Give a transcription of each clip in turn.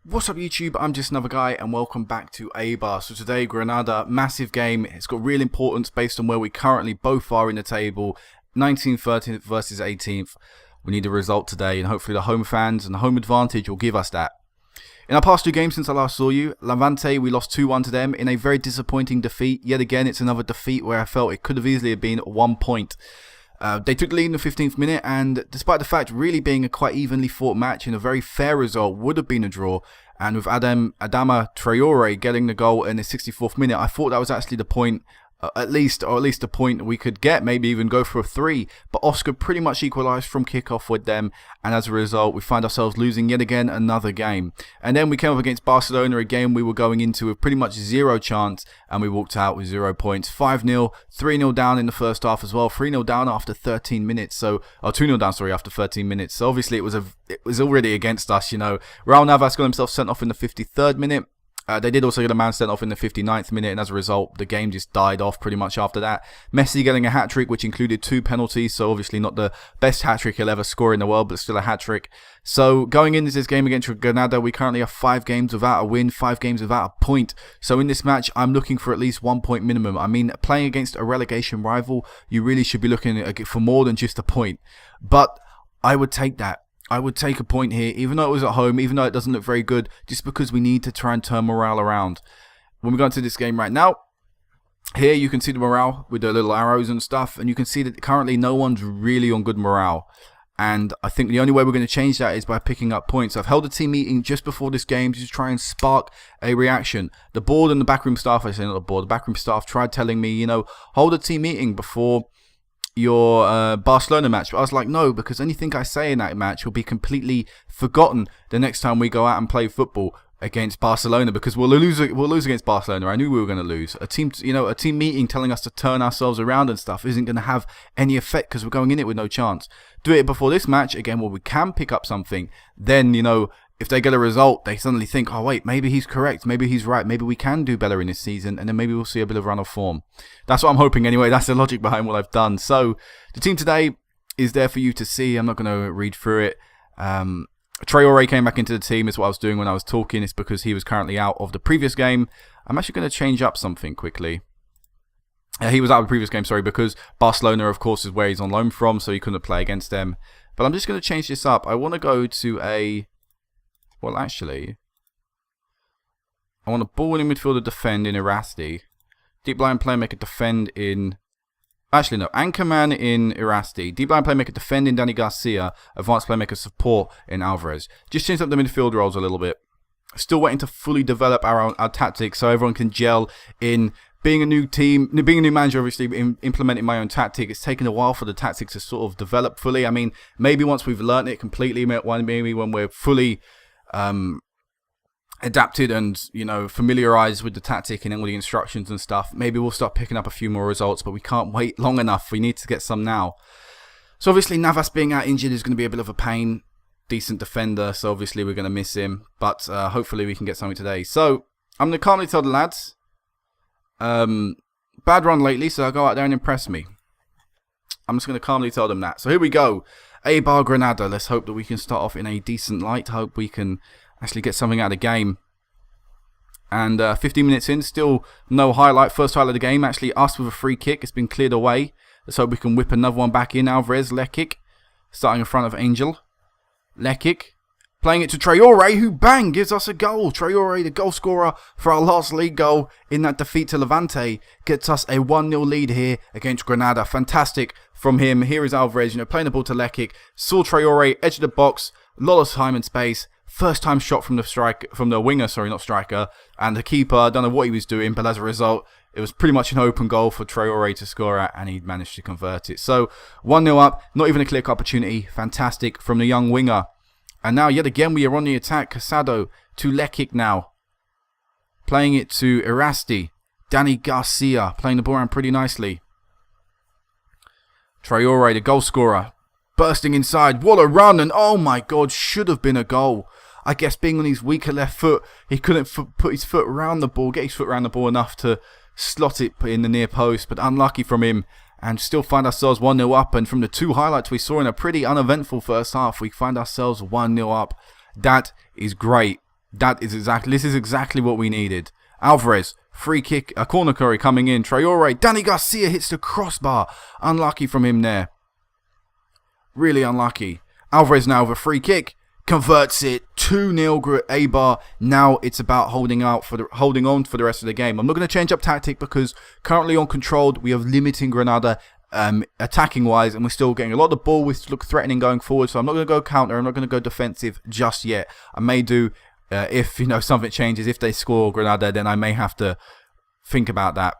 What's up YouTube, I'm just another guy and welcome back to Eibar. So today Granada, massive game, it's got real importance based on where we currently both are in the table. 19th, 13th versus 18th. We need a result today and hopefully the home fans and the home advantage will give us that. In our past two games since I last saw you, Levante, we lost 2-1 to them in a very disappointing defeat. Yet again, it's another defeat where I felt it could have easily been 1 point. They took the lead in the 15th minute, and despite the fact really being a quite evenly fought match and a very fair result would have been a draw, and with Adama Traore getting the goal in the 64th minute, I thought that was actually the point, at least a point we could get, maybe even go for a 3. But Oscar pretty much equalised from kickoff with them, and as a result, we find ourselves losing yet again another game. And then we came up against Barcelona, a game we were going into with pretty much zero chance, and we walked out with 0 points. 5-0, 3-0 down in the first half as well, 3-0 down after 13 minutes. So, 2-0 down, sorry, after 13 minutes. So obviously it was already against us, you know. Raul Navas got himself sent off in the 53rd minute. They did also get a man sent off in the 59th minute, and as a result, the game just died off pretty much after that. Messi getting a hat-trick, which included 2 penalties, so obviously not the best hat-trick he'll ever score in the world, but still a hat-trick. So going into this game against Granada, we currently have 5 games without a win, 5 games without a point. So in this match, I'm looking for at least 1 point minimum. I mean, playing against a relegation rival, you really should be looking for more than just a point. But I would take that. I would take a point here, even though it was at home, even though it doesn't look very good, just because we need to try and turn morale around. When we go into this game right now, here you can see the morale with the little arrows and stuff, and you can see that currently no one's really on good morale. And I think the only way we're going to change that is by picking up points. I've held a team meeting just before this game to try and spark a reaction. The board and the backroom staff, I say not the board, the backroom staff tried telling me, you know, hold a team meeting before your Barcelona match, but I was like, no, because anything I say in that match will be completely forgotten the next time we go out and play football against Barcelona, because we'll lose against Barcelona. I knew we were going to lose. A team meeting telling us to turn ourselves around and stuff isn't going to have any effect because we're going in it with no chance. Do it before this match again, where we can pick up something. Then, you know, if they get a result, they suddenly think, oh wait, maybe he's correct, maybe he's right, maybe we can do better in this season, and then maybe we'll see a bit of run of form. That's what I'm hoping anyway. That's the logic behind what I've done. So the team today is there for you to see. I'm not going to read through it. Traore came back into the team, is what I was doing when I was talking. It's because he was currently out of the previous game. I'm actually going to change up something quickly. He was out of the previous game, sorry, because Barcelona, of course, is where he's on loan from, so he couldn't play against them. But I'm just going to change this up. I want to go to a... Well, actually, I want a ball in midfielder defend in Irasti. Deep line playmaker defend in... Actually, no. Anchorman in Irasti. Deep line playmaker defend in Danny Garcia. Advanced playmaker support in Alvarez. Just change up the midfield roles a little bit. Still waiting to fully develop our tactics so everyone can gel in. Being a new team, being a new manager, obviously implementing my own tactic, it's taken a while for the tactics to sort of develop fully. I mean, maybe once we've learnt it completely, maybe when we're fully adapted and, you know, familiarized with the tactic and all the instructions and stuff, maybe we'll start picking up a few more results, but we can't wait long enough. We need to get some now. So obviously Navas being out injured is going to be a bit of a pain. Decent defender, so obviously we're going to miss him, but hopefully we can get something today. So I'm going to calmly tell the lads, bad run lately, so I'll go out there and impress me. I'm just going to calmly tell them that. So here we go. Eibar Granada. Let's hope that we can start off in a decent light. Hope we can actually get something out of the game. And 15 minutes in, still no highlight. First highlight of the game, actually us with a free kick. It's been cleared away. Let's hope we can whip another one back in. Alvarez, leg kick. Starting in front of Angel. Leg kick. Playing it to Traore, who bang, gives us a goal. Traore, the goal scorer for our last league goal in that defeat to Levante, gets us a 1-0 lead here against Granada. Fantastic from him. Here is Alvarez, you know, playing the ball to Lekic. Saw Traore, edge of the box, a lot of time and space. First time shot from the winger, sorry, not striker. And the keeper, I don't know what he was doing, but as a result, it was pretty much an open goal for Traore to score at, and he managed to convert it. So 1-0 up, not even a clear opportunity. Fantastic from the young winger. And now, yet again, we are on the attack. Casado to Lekic now. Playing it to Irasti. Danny Garcia playing the ball around pretty nicely. Traore, the goal scorer. Bursting inside. What a run. And oh my God, should have been a goal. I guess being on his weaker left foot, he couldn't put his foot around the ball, get his foot around the ball enough to slot it in the near post. But unlucky from him. and still find ourselves 1-0 up. And from the two highlights we saw in a pretty uneventful first half, we find ourselves 1-0 up. That is great. This is exactly what we needed. Alvarez, free kick, a corner curry coming in. Traore, Danny Garcia hits the crossbar. Unlucky from him there. Really unlucky. Alvarez now with a free kick. Converts it. 2-0 Eibar. Now it's about holding on for the rest of the game. I'm not going to change up tactic because currently on controlled, we are limiting Granada attacking wise, and we're still getting a lot of the ball. We look threatening going forward, so I'm not going to go counter. I'm not going to go defensive just yet. I may do if something changes. If they score Granada, then I may have to think about that.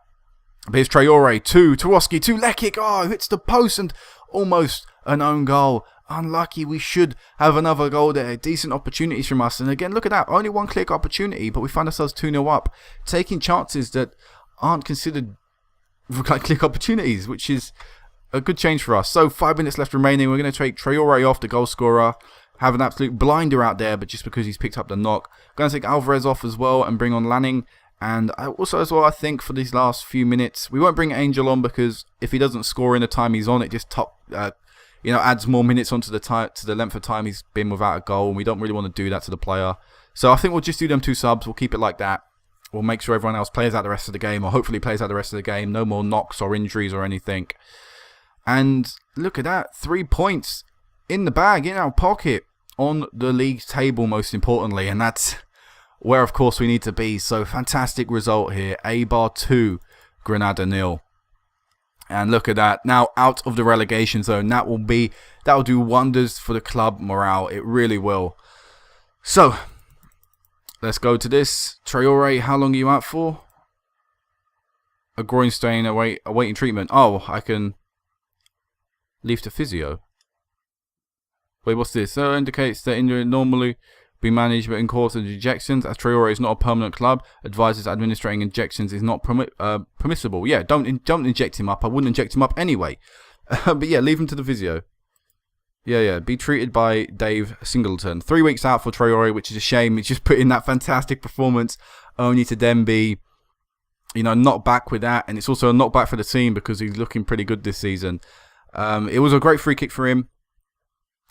But here's Traore, 2 Taroski, 2 Lekic. Oh, hits the post and almost an own goal. Unlucky. We should have another goal there. Decent opportunities from us. And again, look at that. Only one click opportunity, but we find ourselves 2-0 up. Taking chances that aren't considered click opportunities, which is a good change for us. So 5 minutes left remaining. We're going to take Traore off, the goal scorer. Have an absolute blinder out there, but just because he's picked up the knock. Going to take Alvarez off as well and bring on Lanning. And also as well, I think for these last few minutes, we won't bring Angel on because if he doesn't score in the time he's on, it just adds more minutes onto the length of time he's been without a goal, and we don't really want to do that to the player. So I think we'll just do them 2 subs. We'll keep it like that. We'll make sure everyone else plays out the rest of the game, or hopefully plays out the rest of the game. No more knocks or injuries or anything. And look at that, 3 points in the bag, in our pocket, on the league table most importantly, and that's where of course we need to be. So fantastic result here. Eibar 2, Granada 0. And look at that, now out of the relegation zone. That will do wonders for the club morale. It really will. So let's go to this. Traore, how long are you out for? A groin strain awaiting treatment. Oh, I can leave to physio. Wait, what's this? So indicates that injury normally be managed but in course of injections. As Traore is not a permanent club, advises administering injections is not permissible. Yeah, don't inject him up. I wouldn't inject him up anyway. But yeah, leave him to the physio. Yeah. Be treated by Dave Singleton. 3 weeks out for Traore, which is a shame. He's just put in that fantastic performance, only to then be, knocked back with that. And it's also a knockback for the team because he's looking pretty good this season. It was a great free kick for him.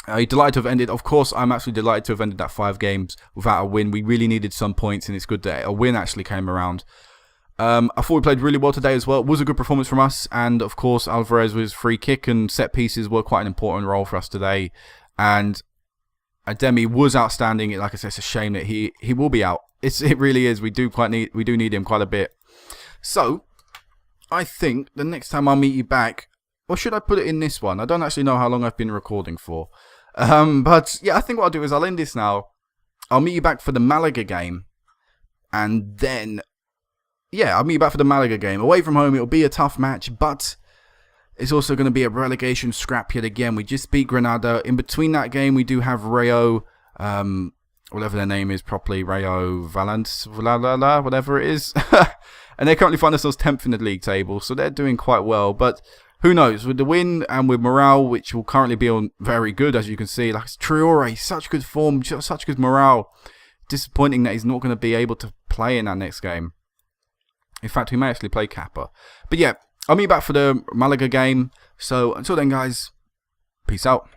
Delighted to have ended. Of course, I'm absolutely delighted to have ended that 5 games without a win. We really needed some points, and it's good that a win actually came around. I thought we played really well today as well. It was a good performance from us, and of course, Alvarez's free kick and set pieces were quite an important role for us today. And Ademi was outstanding. Like I said, it's a shame that he will be out. It really is. We do need him quite a bit. So I think the next time I'll meet you back, or should I put it in this one? I don't actually know how long I've been recording for. But yeah, I think what I'll do is I'll end this now. I'll meet you back for the Malaga game. And then, yeah, I'll meet you back for the Malaga game. Away from home, it'll be a tough match, but it's also going to be a relegation scrap yet again. We just beat Granada. In between that game, we do have Rayo, whatever their name is properly, Rayo Valence, whatever it is. And they currently find themselves 10th in the league table, so they're doing quite well. But who knows, with the win and with morale, which will currently be on very good, as you can see. Like Traore, such good form, such good morale. Disappointing that he's not going to be able to play in that next game. In fact, we may actually play Kappa. But yeah, I'll meet you back for the Malaga game. So until then, guys, peace out.